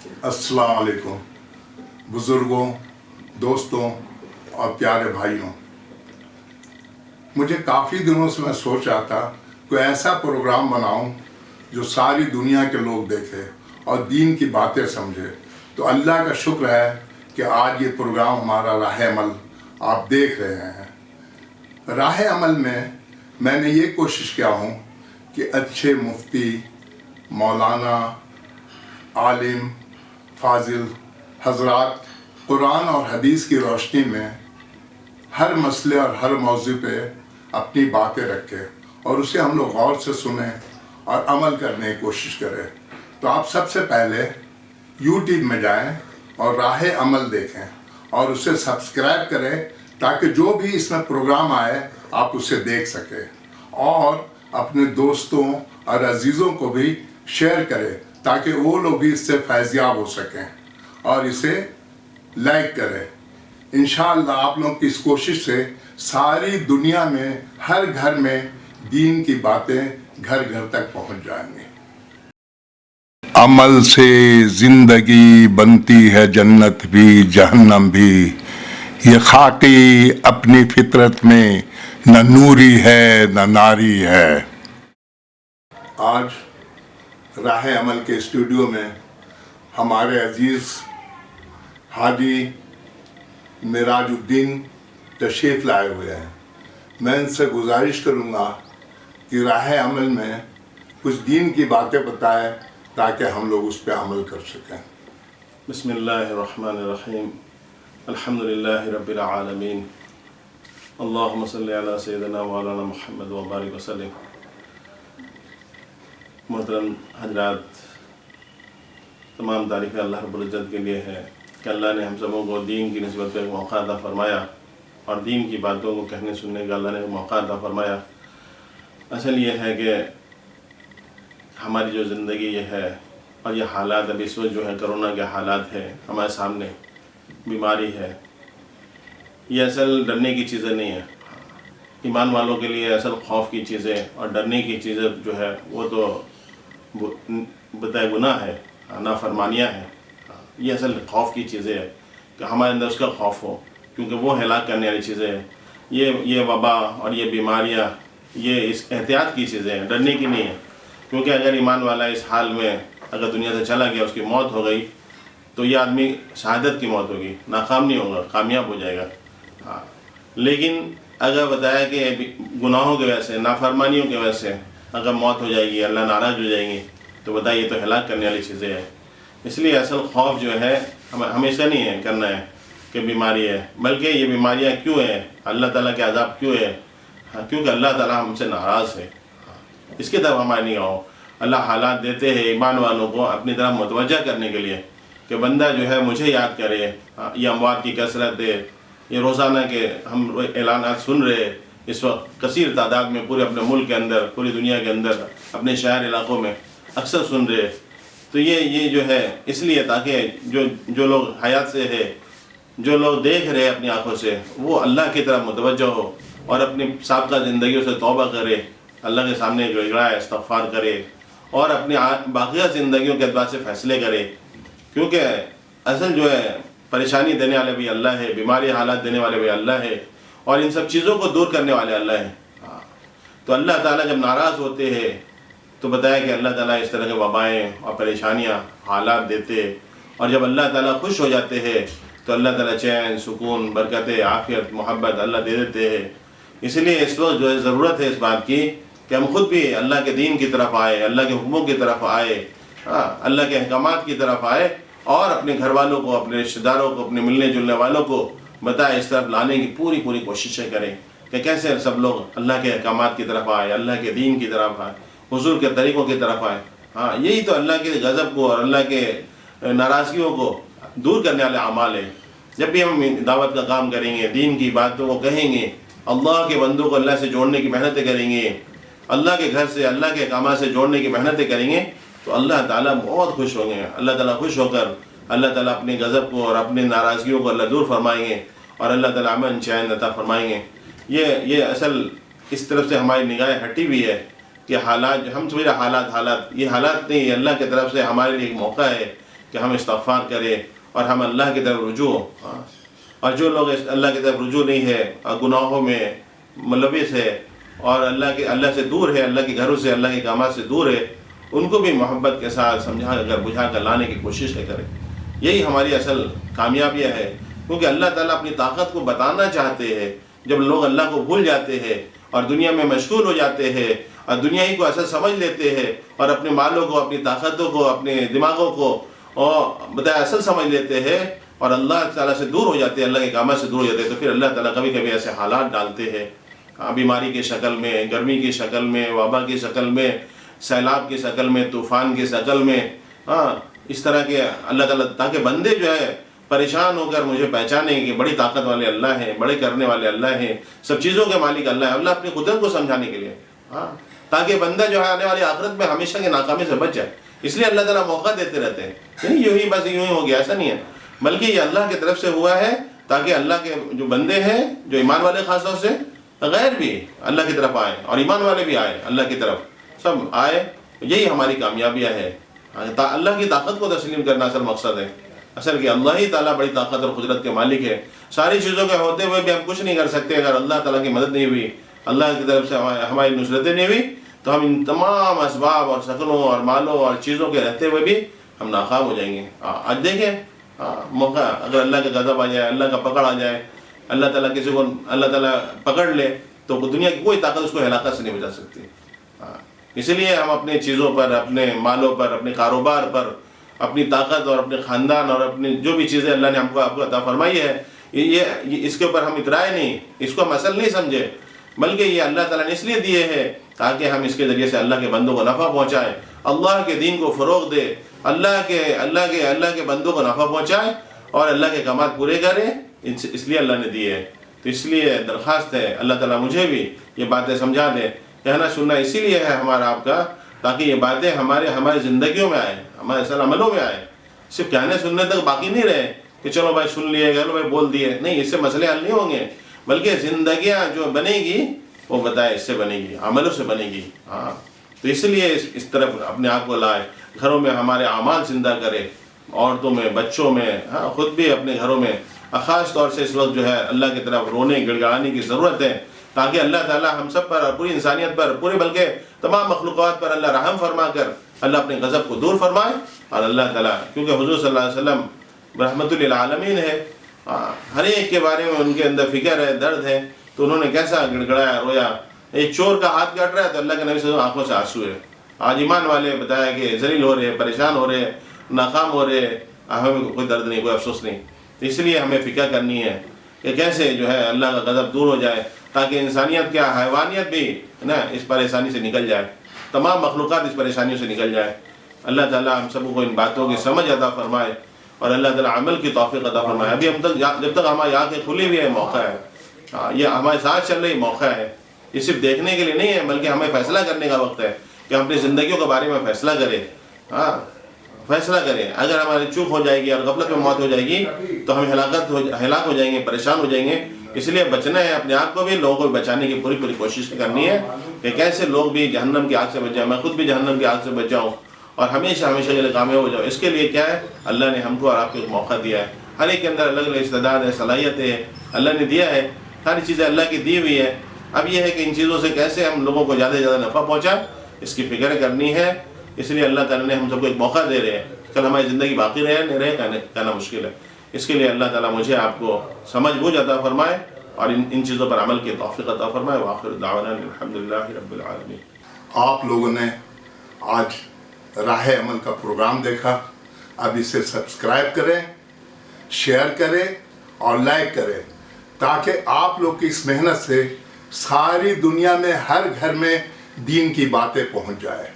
السلام علیکم بزرگوں، دوستوں اور پیارے بھائیوں، مجھے کافی دنوں سے میں سوچ رہا تھا کوئی ایسا پروگرام بناؤں جو ساری دنیا کے لوگ دیکھے اور دین کی باتیں سمجھے۔ تو اللہ کا شکر ہے کہ آج یہ پروگرام ہمارا راہ عمل آپ دیکھ رہے ہیں۔ راہ عمل میں نے یہ کوشش کیا ہوں کہ اچھے مفتی، مولانا، عالم، فاضل حضرات قرآن اور حدیث کی روشنی میں ہر مسئلے اور ہر موضوع پہ اپنی باتیں رکھے اور اسے ہم لوگ غور سے سنیں اور عمل کرنے کی کوشش کریں۔ تو آپ سب سے پہلے یوٹیوب میں جائیں اور راہ عمل دیکھیں اور اسے سبسکرائب کریں تاکہ جو بھی اس میں پروگرام آئے آپ اسے دیکھ سکیں، اور اپنے دوستوں اور عزیزوں کو بھی شیئر کریں تاکہ وہ لوگ بھی اس سے فیضیاب ہو سکیں، اور اسے لائک کریں۔ انشاءاللہ آپ لوگوں کی اس کوشش سے ساری دنیا میں ہر گھر میں دین کی باتیں گھر گھر تک پہنچ جائیں گی۔ عمل سے زندگی بنتی ہے جنت بھی جہنم بھی، یہ خاکی اپنی فطرت میں نہ نوری ہے نہ ناری ہے۔ آج راہ عمل کے اسٹوڈیو میں ہمارے عزیز حاجی معراج الدین تشریف لائے ہوئے ہیں۔ میں ان سے گزارش کروں گا کہ راہ عمل میں کچھ دین کی باتیں بتائیں تاکہ ہم لوگ اس پہ عمل کر سکیں۔ بسم اللہ الرحمن الرحیم، الحمدللہ رب العالمین، اللہم صلی علی سیدنا مولانا محمد وبارک وسلم۔ محترم حضرات، تمام تعریفیں اللہ رب العزت کے لیے ہے کہ اللہ نے ہم سبوں کو دین کی نسبت پہ موقع عطا فرمایا اور دین کی باتوں کو کہنے سننے کا اللہ نے موقع عطا فرمایا۔ اصل یہ ہے کہ ہماری جو زندگی یہ ہے اور یہ حالات اب اس وقت جو ہے کرونا کے حالات ہے ہمارے سامنے، بیماری ہے، یہ اصل ڈرنے کی چیزیں نہیں ہیں۔ ایمان والوں کے لیے اصل خوف کی چیزیں اور ڈرنے کی چیزیں جو ہے وہ تو بتائے گناہ ہے، نافرمانیاں ہیں۔ یہ اصل خوف کی چیزیں ہیں کہ ہمارے اندر اس کا خوف ہو، کیونکہ وہ ہلاک کرنے والی چیزیں ہیں۔ یہ وبا اور یہ بیماریاں یہ اس احتیاط کی چیزیں ہیں، ڈرنے کی نہیں ہیں۔ کیونکہ اگر ایمان والا اس حال میں اگر دنیا سے چلا گیا، اس کی موت ہو گئی، تو یہ آدمی شہادت کی موت ہوگی، ناکام نہیں ہوگا، کامیاب ہو جائے گا۔ لیکن اگر بتایا کہ گناہوں کی وجہ سے، نافرمانیوں کی وجہ سے اگر موت ہو جائے گی، اللہ ناراض ہو جائیں گے، تو بتائیے یہ تو ہلاک کرنے والی چیزیں ہیں۔ اس لیے اصل خوف جو ہے ہمیشہ نہیں ہے کرنا ہے کہ بیماری ہے، بلکہ یہ بیماریاں کیوں ہیں، اللہ تعالیٰ کے عذاب کیوں ہے؟ کیونکہ اللہ تعالیٰ ہم سے ناراض ہے۔ اس کی طرف ہماری نگاہ ہو۔ اللہ حالات دیتے ہیں ایمان والوں کو اپنی طرف متوجہ کرنے کے لیے کہ بندہ جو ہے مجھے یاد کرے۔ یہ اموات کی کثرت ہے، یہ روزانہ کے ہم اعلانات سن رہے اس وقت کثیر تعداد میں پورے اپنے ملک کے اندر، پوری دنیا کے اندر، اپنے شہر علاقوں میں اکثر سن رہے۔ تو یہ جو ہے اس لیے تاکہ جو لوگ حیات سے ہے، جو لوگ دیکھ رہے اپنی آنکھوں سے، وہ اللہ کی طرف متوجہ ہو اور اپنی سابقہ زندگیوں سے توبہ کرے، اللہ کے سامنے گڑگڑائے، استغفار کرے اور اپنی باقیہ زندگیوں کے اعتبار سے فیصلے کرے۔ کیونکہ اصل جو ہے پریشانی دینے والے بھی اللہ ہے، بیماری حالات دینے والے بھی اللہ ہے، اور ان سب چیزوں کو دور کرنے والے اللہ ہے۔ تو اللہ تعالیٰ جب ناراض ہوتے ہیں تو بتایا کہ اللہ تعالیٰ اس طرح کے وبائیں اور پریشانیاں حالات دیتے، اور جب اللہ تعالیٰ خوش ہو جاتے ہیں تو اللہ تعالیٰ چین، سکون، برکت، عافیت، محبت اللہ دے دیتے ہیں۔ اس لیے اس وقت جو ہے ضرورت ہے اس بات کی کہ ہم خود بھی اللہ کے دین کی طرف آئے، اللہ کے حکموں کی طرف آئے، اللہ کے احکامات کی طرف آئے، اور اپنے گھر والوں کو، اپنے رشتہ داروں کو، اپنے ملنے جلنے والوں کو بتائے، اس طرف لانے کی پوری کوششیں کریں کہ کیسے سب لوگ اللہ کے احکامات کی طرف آئے، اللہ کے دین کی طرف آئے، حضور کے طریقوں کی طرف آئے۔ یہی تو اللہ کے غضب کو اور اللہ کے ناراضگیوں کو دور کرنے والے اعمال ہیں۔ جب بھی ہم دعوت کا کام کریں گے، دین کی باتوں کو کہیں گے، اللہ کے بندوں کو اللہ سے جوڑنے کی محنتیں کریں گے، اللہ کے گھر سے، اللہ کے احکامات سے جوڑنے کی محنتیں کریں گے، تو اللہ تعالیٰ بہت خوش ہوں گے۔ اللہ تعالیٰ خوش ہو کر اللہ تعالیٰ اپنے غضب کو اور اپنے ناراضگیوں کو اللہ دور فرمائیں گے، اور اللہ تعالیٰ امن چین عطا فرمائیں گے۔ یہ اصل اس طرف سے ہماری نگاہیں ہٹی ہوئی ہے کہ حالات، ہم سمجھ رہے حالات یہ حالات نہیں، اللہ کی طرف سے ہمارے لیے ایک موقع ہے کہ ہم استغفار کریں اور ہم اللہ کی طرف رجوع ہوں۔ اور جو لوگ اللہ کی طرف رجوع نہیں ہے اور گناہوں میں ملوث ہے اور اللہ سے دور ہے، اللہ کے گھروں سے، اللہ کے کامات سے دور ہے، ان کو بھی محبت کے ساتھ بجھا کر لانے کی کوشش کریں۔ یہی ہماری اصل کامیابیاں ہے، کیونکہ اللہ تعالیٰ اپنی طاقت کو بتانا چاہتے ہیں۔ جب لوگ اللہ کو بھول جاتے ہیں اور دنیا میں مشغول ہو جاتے ہیں اور دنیا ہی کو اصل سمجھ لیتے ہیں اور اپنے مالوں کو، اپنی طاقتوں کو، اپنے دماغوں کو اور اصل سمجھ لیتے ہیں اور اللہ تعالیٰ سے دور ہو جاتے ہیں، اللہ کے کامات سے دور ہو جاتے ہیں، تو پھر اللہ تعالیٰ کبھی کبھی ایسے حالات ڈالتے ہیں، بیماری کی شکل میں، گرمی کی شکل میں، وبا کی شکل میں، سیلاب کی شکل میں، طوفان کی شکل میں، اس طرح کے اللہ تعالیٰ، تاکہ بندے جو ہے پریشان ہو کر مجھے پہچانیں کہ بڑی طاقت والے اللہ ہیں، بڑے کرنے والے اللہ ہیں، سب چیزوں کے مالک اللہ ہے، اللہ اپنی قدرت کو سمجھانے کے لیے، تاکہ بندہ جو ہے آنے والی آخرت میں ہمیشہ کی ناکامی سے بچ جائے۔ اس لیے اللہ تعالیٰ موقع دیتے رہتے ہیں، نہیں یوں ہی بس یوں ہی ہو گیا، ایسا نہیں ہے، بلکہ یہ اللہ کی طرف سے ہوا ہے تاکہ اللہ کے جو بندے ہیں، جو ایمان والے خاص طور سے، غیر بھی اللہ کی طرف آئے اور ایمان والے بھی آئے اللہ کی طرف، سب آئے۔ یہی ہماری کامیابیاں ہے، اللہ کی طاقت کو تسلیم کرنا اصل مقصد ہے۔ اصل کہ اللہ ہی تعالیٰ بڑی طاقت اور قدرت کے مالک ہے، ساری چیزوں کے ہوتے ہوئے بھی ہم کچھ نہیں کر سکتے۔ اگر اللہ تعالیٰ کی مدد نہیں ہوئی، اللہ کی طرف سے ہماری نصرتیں نہیں ہوئی، تو ہم ان تمام اسباب اور شکلوں اور مالوں اور چیزوں کے رہتے ہوئے بھی ہم ناکام ہو جائیں گے۔ آج دیکھیں موقع، اگر اللہ کا غضب آ جائے، اللہ کا پکڑ آ جائے، اللہ تعالیٰ کسی کو اللہ تعالیٰ پکڑ لے، تو دنیا کی کوئی طاقت اس کو ہلاکت سے نہیں بچا سکتی۔ اسی لیے ہم اپنی چیزوں پر، اپنے مالوں پر، اپنے کاروبار پر، اپنی طاقت اور اپنے خاندان اور اپنی جو بھی چیزیں اللہ نے ہم کو آپ کو عطا فرمائی ہے، یہ اس کے اوپر ہم اترائے نہیں، اس کو ہم اصل نہیں سمجھے، بلکہ یہ اللہ تعالیٰ نے اس لیے دیے ہیں تاکہ ہم اس کے ذریعے سے اللہ کے بندوں کو نفع پہنچائیں، اللہ کے دین کو فروغ دے، اللہ کے بندوں کو نفع پہنچائیں اور اللہ کے کامات پورے کریں، اس لیے اللہ نے دیے ہیں۔ تو اس لیے درخواست ہے اللہ تعالیٰ مجھے بھی یہ باتیں سمجھا دیں، کہنا سننا اسی لیے ہے ہمارا آپ کا، تاکہ یہ باتیں ہماری زندگیوں میں آئیں، ہمارے اصل عملوں میں آئیں، صرف کہنے سننے تک باقی نہیں رہے کہ چلو بھائی سن لیے، چلو بھائی بول دیے، نہیں، اس سے مسئلے حل نہیں ہوں گے، بلکہ زندگیاں جو بنے گی وہ بتائے اس سے بنے گی، عملوں سے بنے گی۔ تو اس لیے اس طرف اپنے آپ کو لائے، گھروں میں ہمارے اعمال زندہ کرے، عورتوں میں، بچوں میں، خود بھی اپنے گھروں میں، خاص طور سے اس وقت جو ہے اللہ کی طرف رونے گڑگڑانے کی ضرورت ہے، تاکہ اللہ تعالیٰ ہم سب پر اور پوری انسانیت پر، پورے بلکہ تمام مخلوقات پر اللہ رحم فرما کر اللہ اپنے غضب کو دور فرمائے۔ اور اللہ تعالیٰ، کیونکہ حضور صلی اللہ علیہ وسلم رحمت للعالمین ہے، ہر ایک کے بارے میں ان کے اندر فکر ہے، درد ہے، تو انہوں نے کیسا گڑگڑایا، رویا۔ ایک چور کا ہاتھ کاٹ رہا ہے تو اللہ کے نبی صلی اللہ علیہ وسلم آنکھوں سے آنسو ہے۔ آج ایمان والے بتایا کہ ذلیل ہو رہے، پریشان ہو رہے، ناکام ہو رہے، ہمیں کوئی درد نہیں، کوئی افسوس نہیں۔ تو اس لیے ہمیں فکر کرنی ہے کہ کیسے جو ہے اللہ کا غضب دور ہو جائے، تاکہ انسانیت کیا، حیوانیت بھی نا اس پریشانی سے نکل جائے، تمام مخلوقات اس پریشانیوں سے نکل جائے۔ اللہ تعالیٰ ہم سب کو ان باتوں کی سمجھ عطا فرمائے اور اللہ تعالیٰ عمل کی توفیق عطا فرمائے۔ ابھی ہم تک جب تک ہماری آنکھیں کھلی ہوئی ہے موقع ہے، یہ ہمارے ساتھ چل رہی موقع ہے، یہ صرف دیکھنے کے لیے نہیں ہے، بلکہ ہمیں فیصلہ کرنے کا وقت ہے کہ ہم اپنی زندگیوں کے بارے میں فیصلہ کریں، فیصلہ کریں۔ اگر ہماری چوک ہو جائے گی اور غفلت میں موت ہو جائے گی تو ہم ہلاک ہو جائیں گے، پریشان ہو جائیں گے۔ اس لیے بچنا ہے، اپنے آپ کو بھی، لوگوں کو بھی بچانے کی پوری کوشش کرنی ہے کہ کیسے لوگ بھی جہنم کی آگ سے بچ جائیں، میں خود بھی جہنم کی آگ سے بچ جاؤں اور ہمیشہ کے لیے کامیاب ہو جاؤں۔ اس کے لیے کیا ہے، اللہ نے ہم کو اور آپ کو ایک موقع دیا ہے، ہر ایک کے اندر الگ الگ استعداد ہے، صلاحیت ہے، اللہ نے دیا ہے، ساری چیزیں اللہ کی دی ہوئی ہے۔ اب یہ ہے کہ ان چیزوں سے کیسے ہم لوگوں کو زیادہ سے زیادہ نفع پہنچائیں، اس کی فکر کرنی ہے۔ اس لیے اللہ تعالیٰ نے ہم سب کو ایک موقع دے رہے ہیں، کل ہماری زندگی باقی رہے نہیں رہے کہنا مشکل ہے۔ اس کے لیے اللہ تعالیٰ مجھے آپ کو سمجھ بوجھ عطا فرمائے اور ان چیزوں پر عمل کی توفیق عطا فرمائے۔ وآخر دعوانا الحمدللہ رب العالمین۔ آپ لوگوں نے آج راہ عمل کا پروگرام دیکھا، اب اسے سبسکرائب کریں، شیئر کریں اور لائک کریں، تاکہ آپ لوگ کی اس محنت سے ساری دنیا میں ہر گھر میں دین کی باتیں پہنچ جائے۔